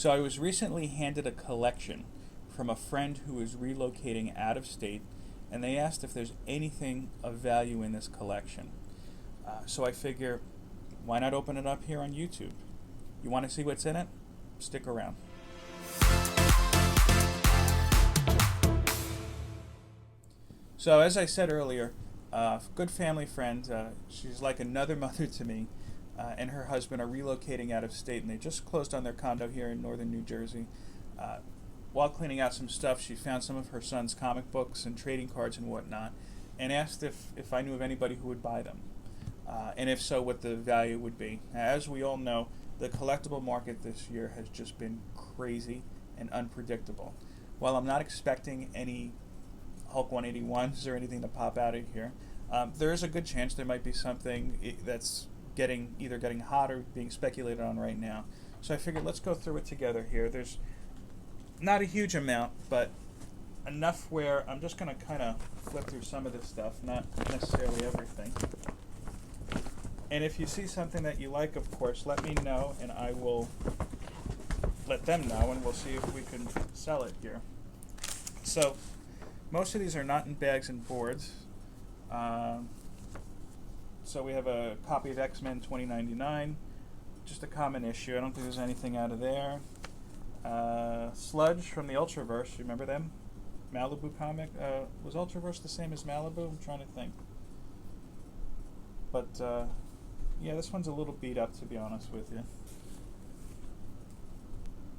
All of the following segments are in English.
So I was recently handed a collection from a friend who is relocating out of state, and they asked if there's anything of value in this collection. So I figure, why not open it up here on YouTube? You want to see what's in it? Stick around. So as I said earlier, good family friend, she's like another mother to me, and her husband are relocating out of state, and they just closed on their condo here in northern New Jersey. While cleaning out some stuff, she found some of her son's comic books and trading cards and whatnot, and asked if I knew of anybody who would buy them, and if so, what the value would be. As we all know, the collectible market this year has just been crazy and unpredictable. While I'm not expecting any Hulk 181s or anything to pop out of here, there is a good chance there might be something that's either getting hot or being speculated on right now. So I figured let's go through it together here. There's not a huge amount, but enough where I'm just going to kind of flip through some of this stuff, not necessarily everything. And if you see something that you like, of course, let me know, and I will let them know, and we'll see if we can sell it here. So most of these are not in bags and boards. So we have a copy of X-Men 2099, just a common issue. I don't think there's anything out of there. Sludge from the Ultraverse, you remember them? Malibu comic. Was Ultraverse the same as Malibu? I'm trying to think. But yeah, this one's a little beat up, to be honest with you.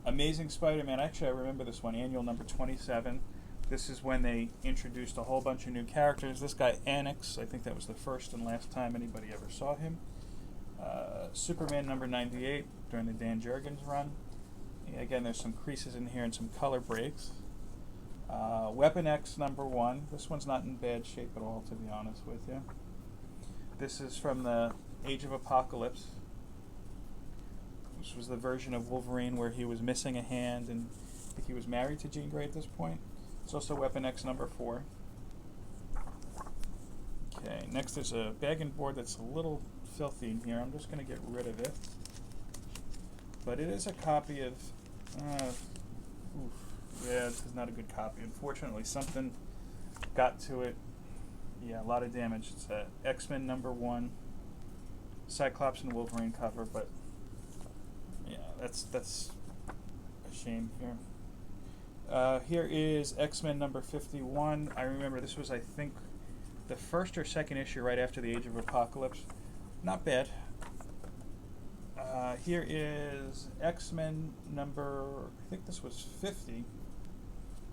Amazing Spider-Man. Actually, I remember this one, annual number 27. This is when they introduced a whole bunch of new characters. This guy, Annex, I think that was the first and last time anybody ever saw him. Superman number 98 during the Dan Jurgens run. Yeah, again, there's some creases in here and some color breaks. Weapon X number 1. This one's not in bad shape at all, to be honest with you. This is from the Age of Apocalypse. This was the version of Wolverine where he was missing a hand, and I think he was married to Jean Grey at this point. It's also Weapon X number 4. Okay, next there's a bag and board that's a little filthy in here. I'm just going to get rid of it. But it is a copy of... yeah, this is not a good copy. Unfortunately, something got to it. Yeah, a lot of damage. It's X-Men number 1. Cyclops and Wolverine cover, but... yeah, that's a shame here. Here is X-Men number 51. I remember this was, I think, the first or second issue right after the Age of Apocalypse. Not bad. Here is X-Men number, I think this was 50.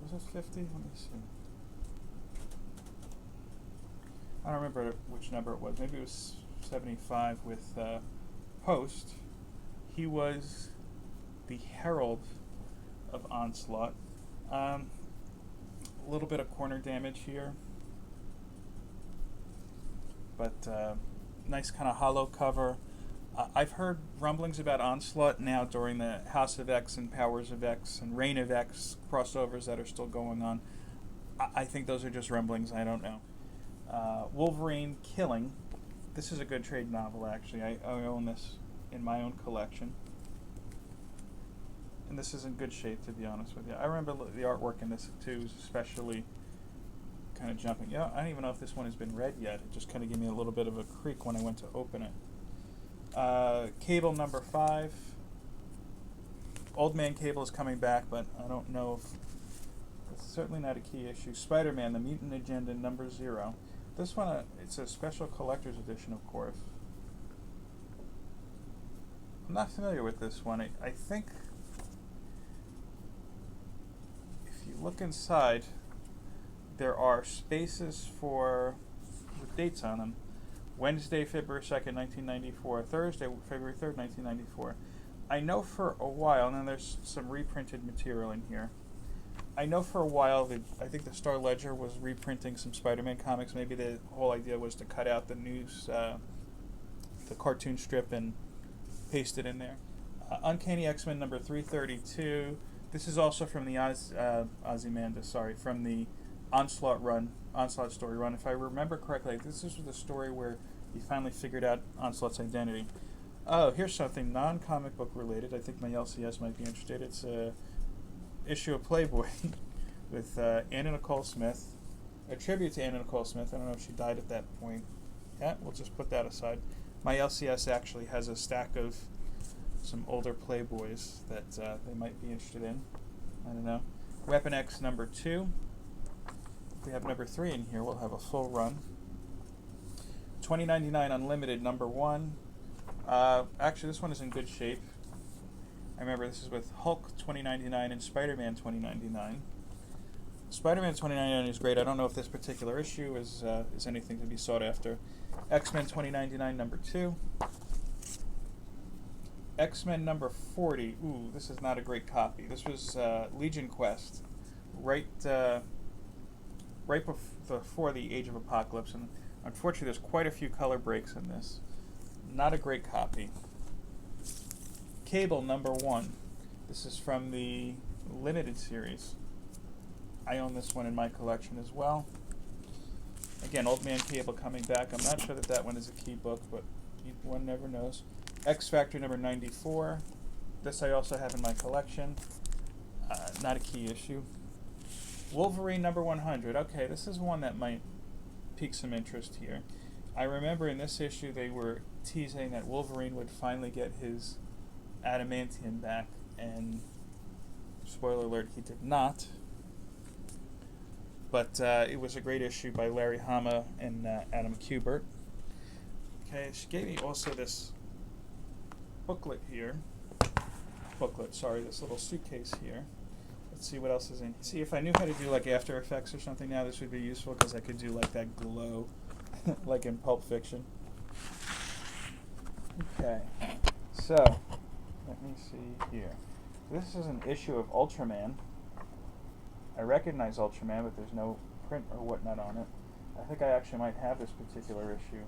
Was it 50? Let me see. I don't remember which number it was. Maybe it was 75 with Post. He was the Herald of Onslaught. A little bit of corner damage here, but nice kind of hollow cover. I've heard rumblings about Onslaught now during the House of X and Powers of X and Reign of X crossovers that are still going on. I think those are just rumblings. I don't know. Wolverine Killing. This is a good trade novel, actually. I own this in my own collection. And this is in good shape, to be honest with you. I remember the artwork in this, too, especially kind of jumping. Yeah, I don't even know if this one has been read yet. It just kind of gave me a little bit of a creak when I went to open it. Cable number 5. Old Man Cable is coming back, but I don't know if... it's certainly not a key issue. Spider-Man, The Mutant Agenda number 0. This one, it's a special collector's edition, of course. I'm not familiar with this one. I think... if you look inside, there are spaces with dates on them. Wednesday, February 2nd, 1994. Thursday, February 3rd, 1994. I know for a while, and then there's some reprinted material in here. I know for a while that I think the Star Ledger was reprinting some Spider-Man comics. Maybe the whole idea was to cut out the news, the cartoon strip, and paste it in there. Uncanny X-Men number 332. This is also from the Ozymandias, from the Onslaught story run. If I remember correctly, this is the story where he finally figured out Onslaught's identity. Oh, here's something non-comic book related. I think my LCS might be interested. It's a issue of Playboy with Anna Nicole Smith. A tribute to Anna Nicole Smith. I don't know if she died at that point. Yeah, we'll just put that aside. My LCS actually has a stack of some older Playboys that they might be interested in. I don't know. Weapon X number 2. If we have number 3 in here, we'll have a full run. 2099 Unlimited number 1. Actually, this one is in good shape. I remember this is with Hulk 2099 and Spider-Man 2099. Spider-Man 2099 is great. I don't know if this particular issue is anything to be sought after. X-Men 2099 number 2. X-Men number 40. Ooh, this is not a great copy. This was Legion Quest, right before the Age of Apocalypse, and unfortunately, there's quite a few color breaks in this. Not a great copy. Cable number 1. This is from the limited series. I own this one in my collection as well. Again, Old Man Cable coming back. I'm not sure that one is a key book, but one never knows. X Factor number 94. This I also have in my collection. Not a key issue. Wolverine number 100. Okay, this is one that might pique some interest here. I remember in this issue they were teasing that Wolverine would finally get his adamantium back, and spoiler alert, he did not. But it was a great issue by Larry Hama and Adam Kubert. Okay, she gave me also this this little suitcase here. Let's see what else is in. See, if I knew how to do like After Effects or something now, this would be useful because I could do like that glow, like in Pulp Fiction. Okay, so let me see here. This is an issue of Ultraman. I recognize Ultraman, but there's no print or whatnot on it. I think I actually might have this particular issue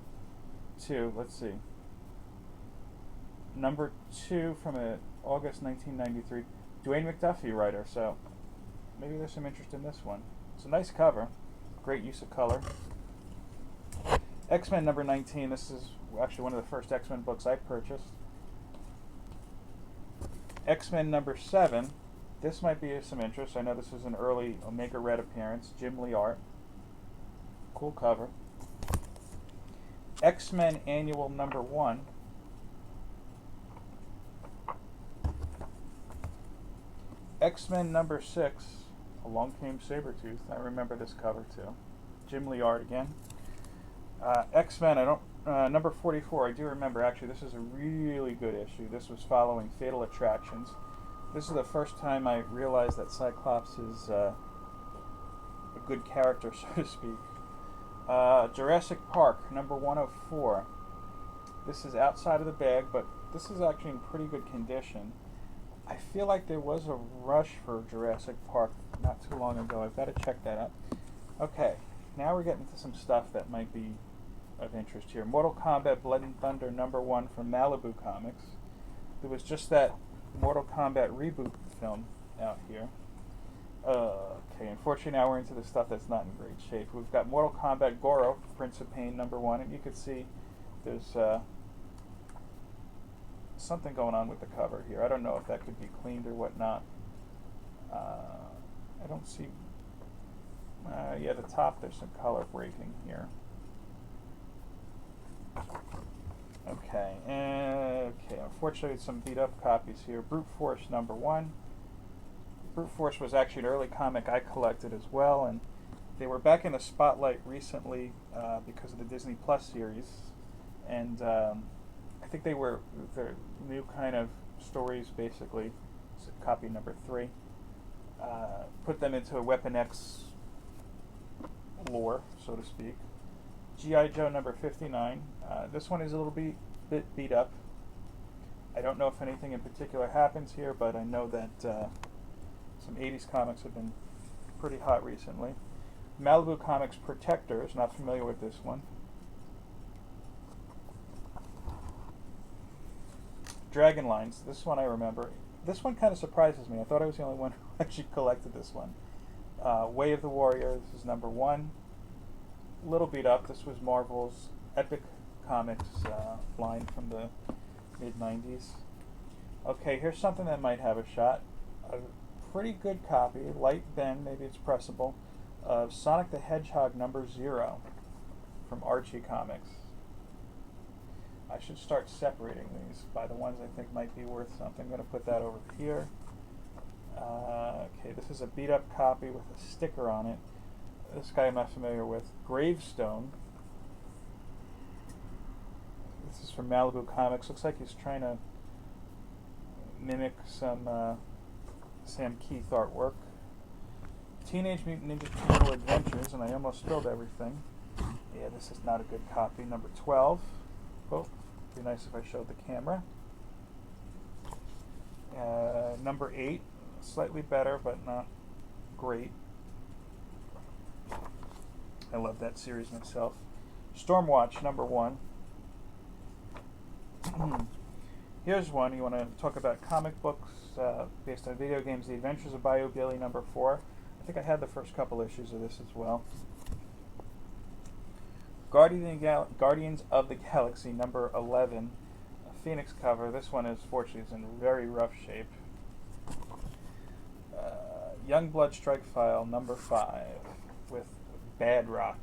too. Let's see. Number 2 from August 1993. Dwayne McDuffie writer, so maybe there's some interest in this one. It's a nice cover. Great use of color. X-Men number 19. This is actually one of the first X-Men books I purchased. X-Men number 7. This might be of some interest. I know this is an early Omega Red appearance. Jim Lee art. Cool cover. X-Men Annual number 1. X-Men number 6. Along Came Sabretooth. I remember this cover too. Jim Lee art again. X-Men, number 44, I do remember. Actually, this is a really good issue. This was following Fatal Attractions. This is the first time I realized that Cyclops is a good character, so to speak. Jurassic Park, number 104. This is outside of the bag, but this is actually in pretty good condition. I feel like there was a rush for Jurassic Park not too long ago. I've got to check that out. Okay, now we're getting to some stuff that might be of interest here. Mortal Kombat Blood and Thunder number 1 from Malibu Comics. There was just that Mortal Kombat reboot film out here. Okay, unfortunately now we're into the stuff that's not in great shape. We've got Mortal Kombat Goro, Prince of Pain number 1, and you can see there's something going on with the cover here. I don't know if that could be cleaned or whatnot. I don't see... yeah, the top, there's some color breaking here. Okay, unfortunately some beat up copies here. Brute Force number 1. Brute Force was actually an early comic I collected as well, and they were back in the spotlight recently because of the Disney Plus series, and I think they were their new kind of stories, basically. Copy number 3. Put them into a Weapon X lore, so to speak. G.I. Joe number 59. This one is a little bit beat up. I don't know if anything in particular happens here, but I know that some 80s comics have been pretty hot recently. Malibu Comics Protectors, not familiar with this one. Dragon Lines, this one I remember. This one kind of surprises me. I thought I was the only one who actually collected this one. Way of the Warrior, this is number 1. Little beat up. This was Marvel's Epic Comics line from the mid-90s. Okay, here's something that might have a shot. A pretty good copy, light bend, maybe it's pressable, of Sonic the Hedgehog #0 from Archie Comics. I should start separating these by the ones I think might be worth something. I'm going to put that over here. Okay, this is a beat-up copy with a sticker on it. This guy I'm not familiar with. Gravestone. This is from Malibu Comics. Looks like he's trying to mimic some Sam Keith artwork. Teenage Mutant Ninja Turtle Adventures, and I almost spilled everything. Yeah, this is not a good copy. #12. Oh, be nice if I showed the camera. #8, slightly better, but not great. I love that series myself. Stormwatch #1. Here's one. You want to talk about comic books based on video games. The Adventures of Bayou Billy #4. I think I had the first couple issues of this as well. Guardians of the Galaxy #11. A Phoenix cover. This one is fortunately in very rough shape. Youngblood Strike File #5 with Bedrock.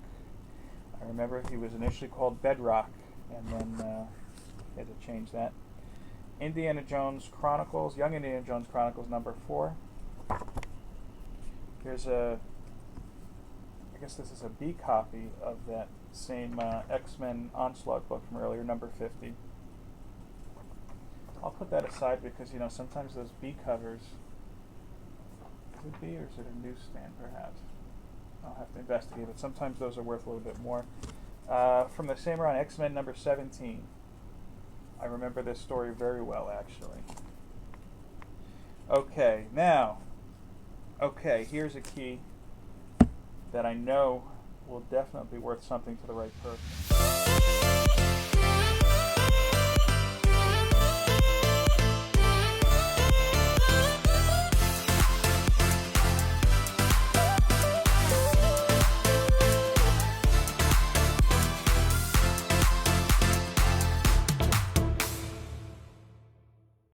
I remember he was initially called Bedrock, and then they had to change that. Indiana Jones Chronicles, Young Indiana Jones Chronicles #4. Here's I guess this is a B copy of that same X-Men Onslaught book from earlier, #50. I'll put that aside because, sometimes those B covers, is it B or is it a newsstand perhaps? I'll have to investigate, but sometimes those are worth a little bit more. From the same run, X-Men #17. I remember this story very well, actually. Okay, here's a key that I know will definitely be worth something to the right person.